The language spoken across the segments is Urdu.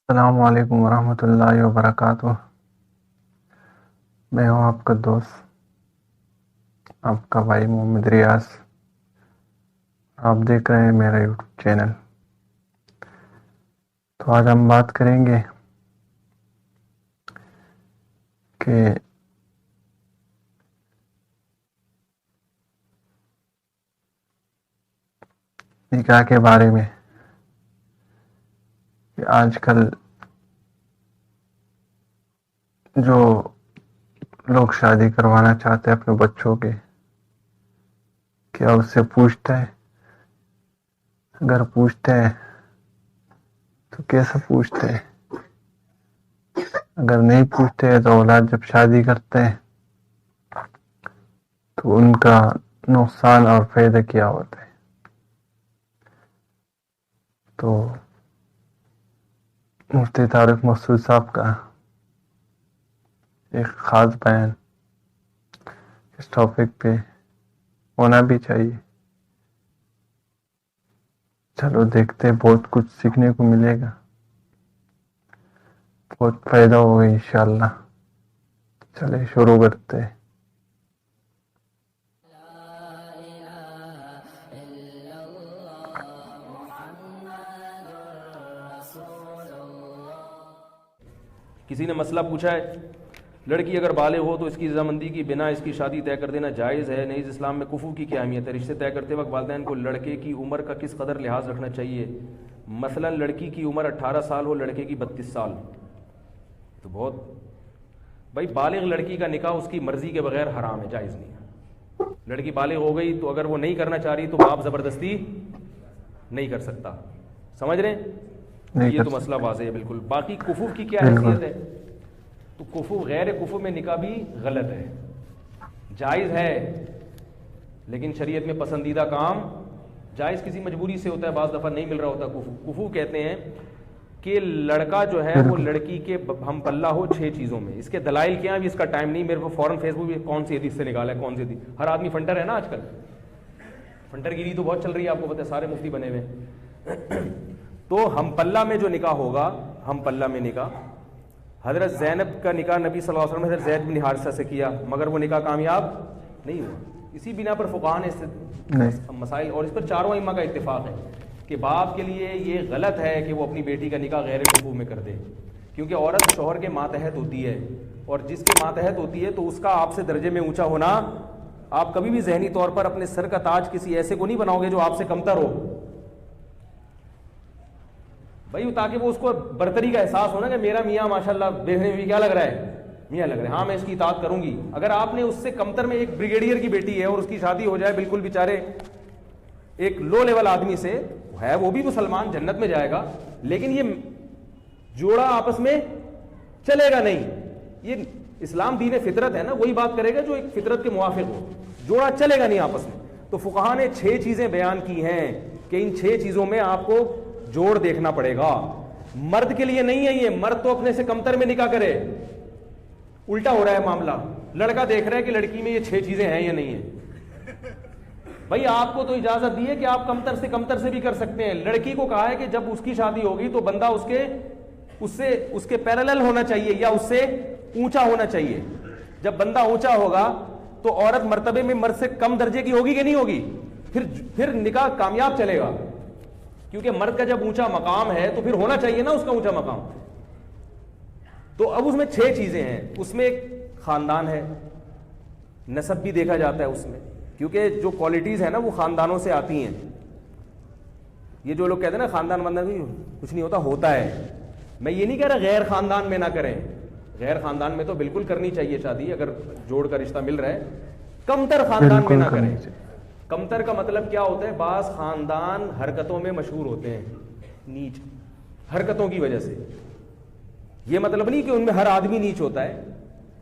السلام علیکم ورحمۃ اللہ وبرکاتہ۔ میں ہوں آپ کا دوست، آپ کا بھائی محمد ریاض۔ آپ دیکھ رہے ہیں میرا یوٹیوب چینل۔ تو آج ہم بات کریں گے کہ نکاح کے بارے میں، کہ آج کل جو لوگ شادی کروانا چاہتے ہیں اپنے بچوں کے، کیا اس سے پوچھتا ہے؟ اگر پوچھتے ہیں تو کیسے پوچھتے ہیں؟ اگر نہیں پوچھتے ہیں تو اولاد جب شادی کرتے ہیں تو ان کا نقصان اور فائدہ کیا ہوتا ہے؟ تو مفتی طارق مسعود صاحب کا ایک خاص بیان اس ٹاپک پہ ہونا بھی چاہیے۔ چلو دیکھتے، بہت کچھ سیکھنے کو ملے گا، بہت فائدہ ہوگا انشاءاللہ۔ چلے شروع کرتے ہیں۔ کسی نے مسئلہ پوچھا ہے، لڑکی اگر بالغ ہو تو اس کی رضامندی کی بنا اس کی شادی طے کر دینا جائز ہے؟ نیز اسلام میں کفو کی کیا اہمیت ہے؟ رشتے طے کرتے وقت والدین کو لڑکے کی عمر کا کس قدر لحاظ رکھنا چاہیے؟ مثلا لڑکی کی عمر 18 سال ہو، لڑکے کی 32 سال، تو بہت بھائی بالغ لڑکی کا نکاح اس کی مرضی کے بغیر حرام ہے، جائز نہیں ہے۔ لڑکی بالغ ہو گئی تو اگر وہ نہیں کرنا چاہ رہی تو باپ زبردستی نہیں کر سکتا، سمجھ رہے ہیں؟ نہیں یہ کر تو مسئلہ واضح ہے بالکل۔ باقی کفو کی کیا بالکل۔ حیثیت ہے؟ تو کفو، غیر کفو میں نکاح بھی غلط ہے، جائز ہے لیکن شریعت میں پسندیدہ کام جائز کسی مجبوری سے ہوتا ہے، بعض دفعہ نہیں مل رہا ہوتا۔ کفو، کفو کہتے ہیں کہ لڑکا جو ہے وہ لڑکی کے ہم پلہ ہو 6 چیزوں میں۔ اس کے دلائل کیا ہیں ابھی اس کا ٹائم نہیں، میرے کو فوراً فیس بک پہ کون سی حدیث سے نکالا ہے، کون سی حدیث۔ ہر آدمی فنٹر ہے نا آج کل، فنٹر گیری تو بہت چل رہی ہے، آپ کو پتہ ہے، سارے مفتی بنے ہوئے ہیں۔ تو ہم پلہ میں جو نکاح ہوگا، ہم پلہ میں نکاح، حضرت زینب کا نکاح نبی صلی اللہ علیہ وسلم نے حضرت زید بن حارثہ سے کیا، مگر وہ نکاح کامیاب نہیں ہوا۔ اسی بنا پر فقہاء نے مسائل، اور اس پر چاروں ائمہ کا اتفاق ہے کہ باپ کے لیے یہ غلط ہے کہ وہ اپنی بیٹی کا نکاح غیر کفو میں کر دے، کیونکہ عورت شوہر کے ماتحت ہوتی ہے، اور جس کے ماتحت ہوتی ہے تو اس کا آپ سے درجے میں اونچا ہونا، آپ کبھی بھی ذہنی طور پر اپنے سر کا تاج کسی ایسے کو نہیں بناؤ گے جو آپ سے کمتر ہو بھائی، تاکہ وہ اس کو برتری کا احساس ہونا کہ میرا میاں ماشاءاللہ دیکھنے میں کیا لگ رہا ہے، میاں لگ رہا ہے، ہاں میں اس کی اطاعت کروں گی۔ اگر آپ نے اس سے کمتر میں، ایک بریگیڈیئر کی بیٹی ہے اور اس کی شادی ہو جائے بالکل بیچارے ایک لو لیول آدمی سے، ہے وہ بھی مسلمان، جنت میں جائے گا، لیکن یہ جوڑا آپس میں چلے گا نہیں۔ یہ اسلام دین فطرت ہے نا، وہی بات کرے گا جو ایک فطرت کے موافق ہو، جوڑا چلے گا نہیں آپس میں۔ تو فقہاء نے 6 چیزیں بیان کی ہیں کہ ان 6 چیزوں میں آپ کو جوڑ دیکھنا پڑے گا۔ مرد کے لیے نہیں ہے یہ، مرد تو اپنے سے کمتر میں نکاح کرے، الٹا ہو رہا ہے معاملہ، لڑکا دیکھ رہا ہے کہ لڑکی میں یہ 6 چیزیں ہیں یا نہیں ہیں۔ بھائی آپ کو تو اجازت دی ہے کہ آپ کمتر سے بھی کر سکتے ہیں۔ لڑکی کو کہا ہے کہ جب اس کی شادی ہوگی تو بندہ اس کے پیرالل ہونا چاہیے یا اس سے اونچا ہونا چاہیے۔ جب بندہ اونچا ہوگا تو عورت مرتبے میں مرد سے کم درجے کی ہوگی کہ نہیں ہوگی؟ پھر نکاح کامیاب چلے گا، کیونکہ مرد کا جب اونچا مقام ہے تو پھر ہونا چاہیے نا اس کا اونچا مقام۔ تو اب اس میں 6 چیزیں ہیں، اس میں ایک خاندان ہے، نسب بھی دیکھا جاتا ہے اس میں، کیونکہ جو کوالٹیز ہیں نا وہ خاندانوں سے آتی ہیں۔ یہ جو لوگ کہتے ہیں نا خاندان کچھ نہیں ہوتا ہے، میں یہ نہیں کہہ رہا غیر خاندان میں نہ کریں، غیر خاندان میں تو بالکل کرنی چاہیے شادی، اگر جوڑ کا رشتہ مل رہا ہے، کمتر خاندان میں نہ کریں۔ کمتر کا مطلب کیا ہوتا ہے؟ بعض خاندان حرکتوں میں مشہور ہوتے ہیں، نیچ حرکتوں کی وجہ سے، یہ مطلب نہیں کہ ان میں ہر آدمی نیچ ہوتا ہے،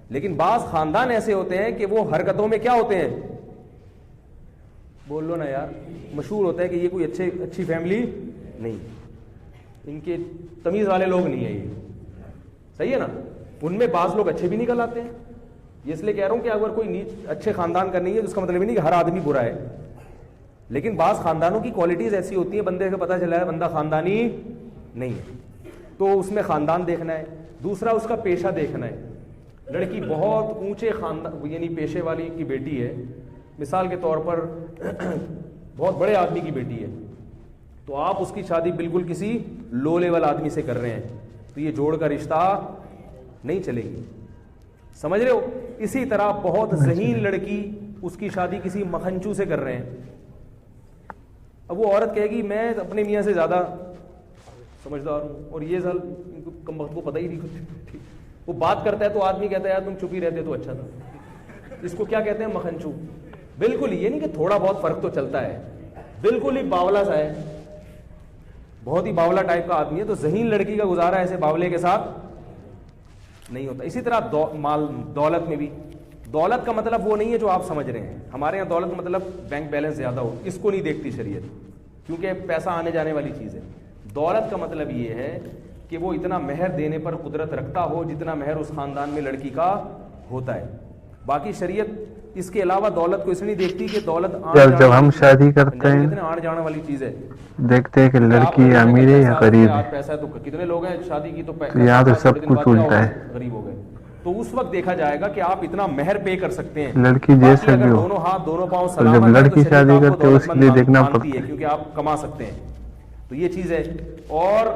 لیکن بعض خاندان ایسے ہوتے ہیں کہ وہ حرکتوں میں کیا ہوتے ہیں، بول لو نا یار، مشہور ہوتا ہے کہ یہ کوئی اچھی فیملی نہیں، ان کے تمیز والے لوگ نہیں ہیں، یہ صحیح ہے نا۔ ان میں بعض لوگ اچھے بھی نکل آتے ہیں، یہ اس لیے کہہ رہا ہوں کہ اگر کوئی نیچ اچھے خاندان کا نہیں ہے تو اس کا مطلب نہیں کہ ہر آدمی برا ہے، لیکن بعض خاندانوں کی کوالٹیز ایسی ہوتی ہیں بندے کو پتہ چلا ہے بندہ خاندانی نہیں ہے۔ تو اس میں خاندان دیکھنا ہے. دوسرا اس کا پیشہ دیکھنا ہے. لڑکی بہت اونچے خاندان یعنی پیشے والی کی بیٹی ہے, مثال کے طور پر بہت بڑے آدمی کی بیٹی ہے, تو آپ اس کی شادی بالکل کسی لو لیول آدمی سے کر رہے ہیں, تو یہ جوڑ کا رشتہ نہیں چلے گی. سمجھ رہے ہو؟ اسی طرح بہت ذہین لڑکی, اس کی شادی کسی مکھنچو سے کر رہے ہیں. اب وہ عورت کہے گی میں اپنے میاں سے زیادہ سمجھدار ہوں, اور یہ سال کم وقت کو پتہ ہی نہیں کچھ. وہ بات کرتا ہے تو آدمی کہتا ہے یار تم چپ ہی رہتے تو اچھا تھا. اس کو کیا کہتے ہیں؟ مکھنچو. بالکل یہ نہیں کہ تھوڑا بہت فرق تو چلتا ہے, بالکل ہی باولا سا ہے, بہت ہی باولا ٹائپ کا آدمی ہے. تو ذہین لڑکی کا گزارا ایسے باولے کے ساتھ نہیں ہوتا. اسی طرح مال دولت میں بھی, دولت کا مطلب وہ نہیں ہے جو آپ سمجھ رہے ہیں. ہمارے یہاں دولت مطلب بینک بیلنس زیادہ ہو, اس کو نہیں دیکھتی شریعت, کیونکہ پیسہ آنے جانے والی چیز ہے. دولت کا مطلب یہ ہے کہ وہ اتنا مہر دینے پر قدرت رکھتا ہو جتنا مہر اس خاندان میں لڑکی کا ہوتا ہے. باقی شریعت اس کے علاوہ دولت کو اس نہیں دیکھتی کہ دولت جب ہم شادی کرتے ہیں آنے جانے والی چیز ہے, دیکھتے ہیں کہ لڑکی امیر ہے یا غریب ہے. پیسہ ہے تو کتنے لوگ ہیں شادی کی تو یہاں تو سب کچھ الٹا ہے, غریب ہو گئے. تو اس وقت دیکھا جائے گا کہ آپ اتنا مہر پے کر سکتے ہیں, لڑکی جیسے بھی ہو. دونوں ہاتھ دونوں پاؤں جب سلامت ہیں لڑکی شادی کرتے ہیں اس کے لیے دیکھنا پڑتا ہے کیونکہ آپ کما سکتے ہیں. تو یہ چیز ہے. اور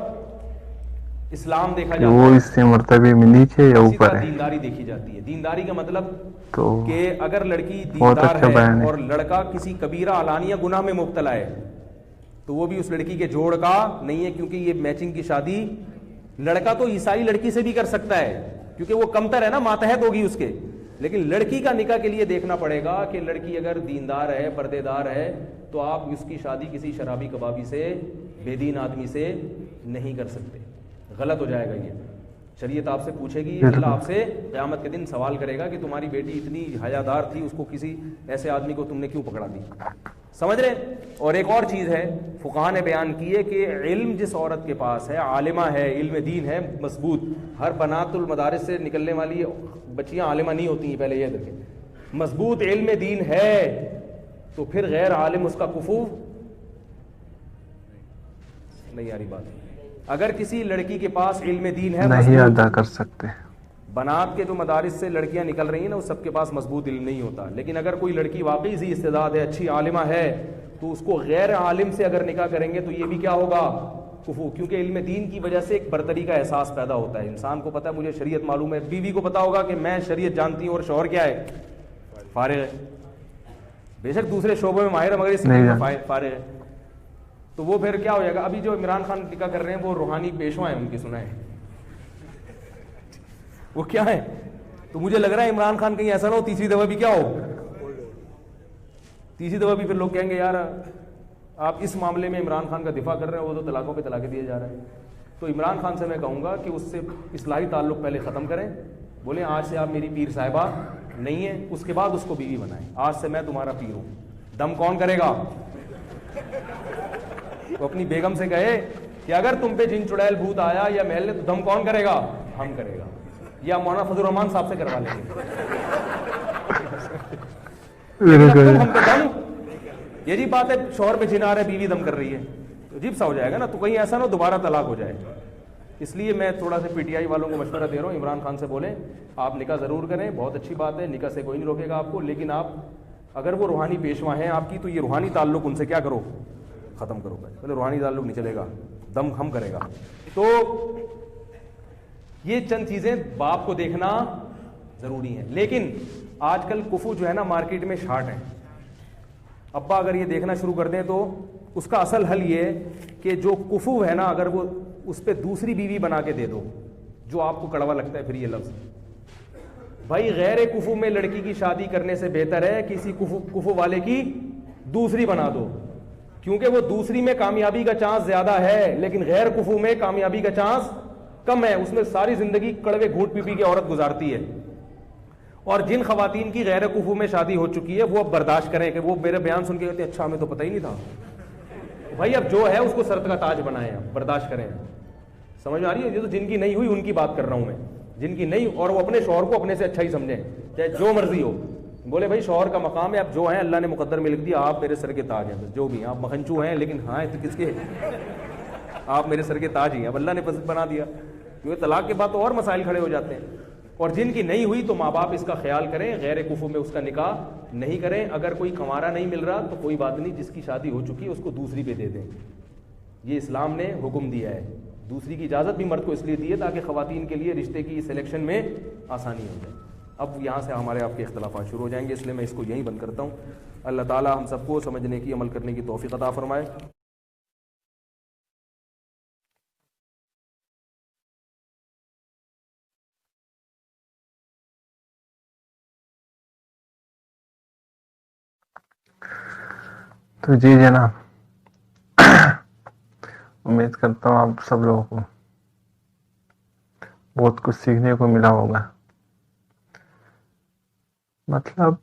اسلام دیکھا جاتا ہے وہ اس سے مرتبے میں نیچے یا اوپر ہے. دینداری دیکھی جاتی ہے. دینداری کا مطلب تو کہ اگر لڑکی بہت دیندار اچھا ہے بیان ہے. اور لڑکا کسی کبیرہ علانیہ گناہ میں مبتلا ہے تو وہ بھی اس لڑکی کے جوڑ کا نہیں ہے, کیونکہ یہ میچنگ کی شادی لڑکا تو عیسائی لڑکی سے بھی کر سکتا ہے کیونکہ وہ کمتر ہے نا, ماتحت ہوگی اس کے. لیکن لڑکی کا نکاح کے لیے دیکھنا پڑے گا کہ لڑکی اگر دیندار ہے, پردے دار ہے, تو آپ اس کی شادی کسی شرابی کبابی سے, بے دین آدمی سے نہیں کر سکتے. غلط ہو جائے گا. یہ شریعت آپ سے پوچھے گی, اللہ آپ سے قیامت کے دن سوال کرے گا کہ تمہاری بیٹی اتنی حیادار تھی, اس کو کسی ایسے آدمی کو تم نے کیوں پکڑا دی. سمجھ رہے؟ اور ایک اور چیز ہے فقہاء نے بیان کی ہے کہ علم جس عورت کے پاس ہے, عالمہ ہے, علم دین ہے مضبوط. ہر بنات المدارس سے نکلنے والی بچیاں عالمہ نہیں ہوتی ہیں, پہلے یہ دیکھیں. مضبوط علم دین ہے تو پھر غیر عالم اس کا کفو نہیں آ رہی بات. اگر کسی لڑکی کے پاس علم دین ہے نہیں ادا کر سکتے. بنات کے جو مدارس سے لڑکیاں نکل رہی ہیں نا, وہ سب کے پاس مضبوط علم نہیں ہوتا. لیکن اگر کوئی لڑکی واقعی ذی استعداد ہے, اچھی عالمہ ہے, تو اس کو غیر عالم سے اگر نکاح کریں گے تو یہ بھی کیا ہوگا؟ کفو. کیونکہ علم دین کی وجہ سے ایک برتری کا احساس پیدا ہوتا ہے. انسان کو پتا ہے مجھے شریعت معلوم ہے, بیوی کو پتا ہوگا کہ میں شریعت جانتی ہوں اور شوہر کیا ہے, فارغ ہے. بے شک دوسرے شعبوں میں ماہر ہے مگر اس میں فارغ ہے. تو وہ پھر کیا ہو جائے گا؟ ابھی جو عمران خان نکاح کر رہے ہیں وہ روحانی پیشوا ہیں ان کی, سنا ہے وہ کیا ہے. تو مجھے لگ رہا ہے عمران خان کہیں ایسا نہ ہو تیسری دفعہ بھی کیا ہو, تیسری دفعہ بھی پھر لوگ کہیں گے یار آپ اس معاملے میں عمران خان کا دفاع کر رہے ہیں, وہ تو طلاقوں پہ طلاقیں دیے جا رہے ہیں. تو عمران خان سے میں کہوں گا کہ اس سے اصلاحی تعلق پہلے ختم کریں. بولیں آج سے آپ میری پیر صاحبہ نہیں ہیں, اس کے بعد اس کو بیوی بنائیں. آج سے میں تمہارا پیر ہوں. دم کون کرے گا؟ وہ اپنی بیگم سے کہے کہ اگر تم پہ جن چڑیل بھوت آیا یا محل نے, تو دم کون کرے گا؟ ہم کرے گا. یا مولانا فضل الرحمان صاحب سے کروا لیں گے. ہم پہ دم, یہ جی بات ہے, شوہر پہ جن آ رہا ہے, بیوی دم کر رہی ہے, تو عجیب سا ہو جائے گا نا. تو کہیں ایسا نہ دوبارہ طلاق ہو جائے. اس لیے میں تھوڑا سا پی ٹی آئی والوں کو مشورہ دے رہا ہوں, عمران خان سے بولیں آپ نکاح ضرور کریں, بہت اچھی بات ہے, نکاح سے کوئی نہیں روکے گا آپ کو. لیکن آپ اگر وہ روحانی پیشوا ہیں آپ کی, تو یہ روحانی تعلق ان سے کیا کرو, ختم کرو. پہلے روحانی تعلق نہیں چلے گا, دم ہم کرے گا. تو یہ چند چیزیں باپ کو دیکھنا ضروری ہیں. لیکن آج کل کفو جو ہے نا مارکیٹ میں شارٹ ہیں. ابا اگر یہ دیکھنا شروع کر دیں تو اس کا اصل حل یہ ہے کہ جو کفو ہے نا, اگر وہ اس پہ دوسری بیوی بنا کے دے دو, جو آپ کو کڑوا لگتا ہے پھر یہ لفظ, بھائی غیر کفو میں لڑکی کی شادی کرنے سے بہتر ہے کسی کفو والے کی دوسری بنا دو, کیونکہ وہ دوسری میں کامیابی کا چانس زیادہ ہے, لیکن غیر کفو میں کامیابی کا چانس کم ہے. اس میں ساری زندگی کڑوے گھونٹ پی پی کے عورت گزارتی ہے. اور جن خواتین کی غیر کفو میں شادی ہو چکی ہے وہ اب برداشت کریں, کہ وہ میرے بیان سن کے کہتے ہیں اچھا ہمیں تو پتہ ہی نہیں تھا. بھائی اب جو ہے اس کو سر کا تاج بنائیں, برداشت کریں. سمجھ میں آ رہی ہے؟ یہ تو جن کی نہیں ہوئی ان کی بات کر رہا ہوں میں, جن کی نہیں, اور وہ اپنے شوہر کو اپنے سے اچھا ہی سمجھیں, چاہے جو مرضی ہو. بولے بھائی شوہر کا مقام ہے, اب جو ہیں اللہ نے مقدر میں لکھ دیا, آپ میرے سر کے تاج ہیں, بس جو بھی آپ مکھنچو ہیں, لیکن ہاں تو کس کے آپ میرے سر کے تاج ہی ہیں. اب اللہ نے بنا دیا, کیونکہ طلاق کے بعد تو اور مسائل کھڑے ہو جاتے ہیں. اور جن کی نہیں ہوئی تو ماں باپ اس کا خیال کریں, غیر کفو میں اس کا نکاح نہیں کریں. اگر کوئی کنوارا نہیں مل رہا تو کوئی بات نہیں, جس کی شادی ہو چکی ہے اس کو دوسری پہ دے دیں. یہ اسلام نے حکم دیا ہے. دوسری کی اجازت بھی مرد کو اس لیے دی ہے تاکہ خواتین کے لیے رشتے کی سلیکشن میں آسانی ہو جائے. اب یہاں سے ہمارے آپ کے اختلافات شروع ہو جائیں گے, اس لیے میں اس کو یہیں بند کرتا ہوں. اللہ تعالی ہم سب کو سمجھنے کی, عمل کرنے کی توفیق عطا فرمائے. تو جی جناب, امید کرتا ہوں آپ سب لوگوں کو بہت کچھ سیکھنے کو ملا ہوگا. مطلب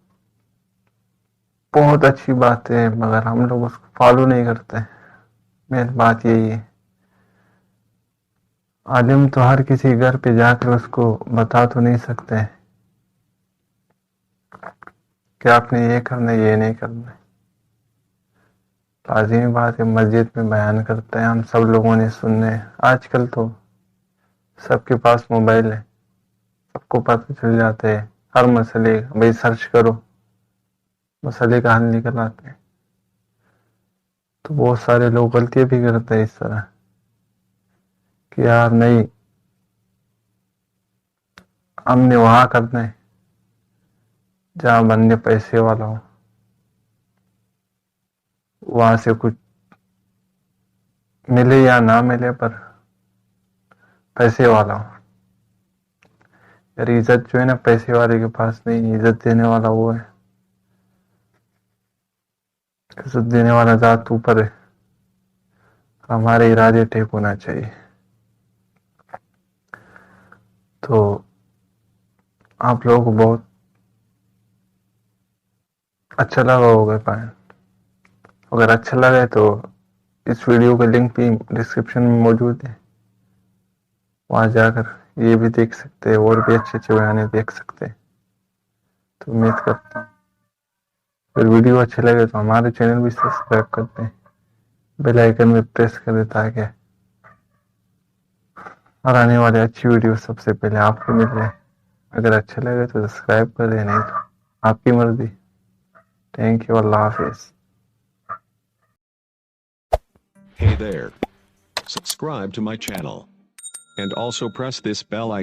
بہت اچھی بات ہے مگر ہم لوگ اس کو فالو نہیں کرتے. مین بات یہی ہے. عالم تو ہر کسی گھر پہ جا کر اس کو بتا تو نہیں سکتے کہ آپ نے یہ کرنا ہے, یہ نہیں کرنا ہے. لازمی بات ہے مسجد میں بیان کرتے ہیں, ہم سب لوگوں نے سننے. آج کل تو سب کے پاس موبائل ہے, سب کو پتہ چل جاتا ہے ہر مسئلے. بھائی سرچ کرو, مسئلے کا حل نکل آتے ہیں. تو بہت سارے لوگ غلطیاں بھی کرتے ہیں اس طرح کہ یار نہیں, ہم نے وہاں کرنا ہے جہاں بندے پیسے والا ہو, وہاں سے کچھ ملے یا نہ ملے پر پیسے والا ہو. یار عزت جو ہے نا پیسے والے کے پاس نہیں, عزت دینے والا وہ ہے. عزت دینے والا ذات اوپر ہے, ہمارے ارادے ٹھیک ہونا چاہیے. تو آپ لوگوں کو بہت اچھا لگا ہوگا پائن. اگر اچھا لگا تو اس ویڈیو کا لنک بھی ڈسکرپشن میں موجود ہے, وہاں جا کر یہ بھی دیکھ سکتے ہیں, اور بھی اچھے اچھے بیانے دیکھ سکتے ہیں. تو امید کرتا ہوں اگر ویڈیو اچھے لگے تو ہمارے چینل بھی سبسکرائب کرتے ہیں, بیل آئیکن میں پریس کر دیں تاکہ اور آنے والے اچھی ویڈیو سب سے پہلے آپ کو مل جائے. اگر اچھا لگے تو سبسکرائب کر دیں, نہیں تو آپ کی مرضی. تھینک یو, اللہ حافظ. Hey there. Subscribe to my channel. And also press this bell icon.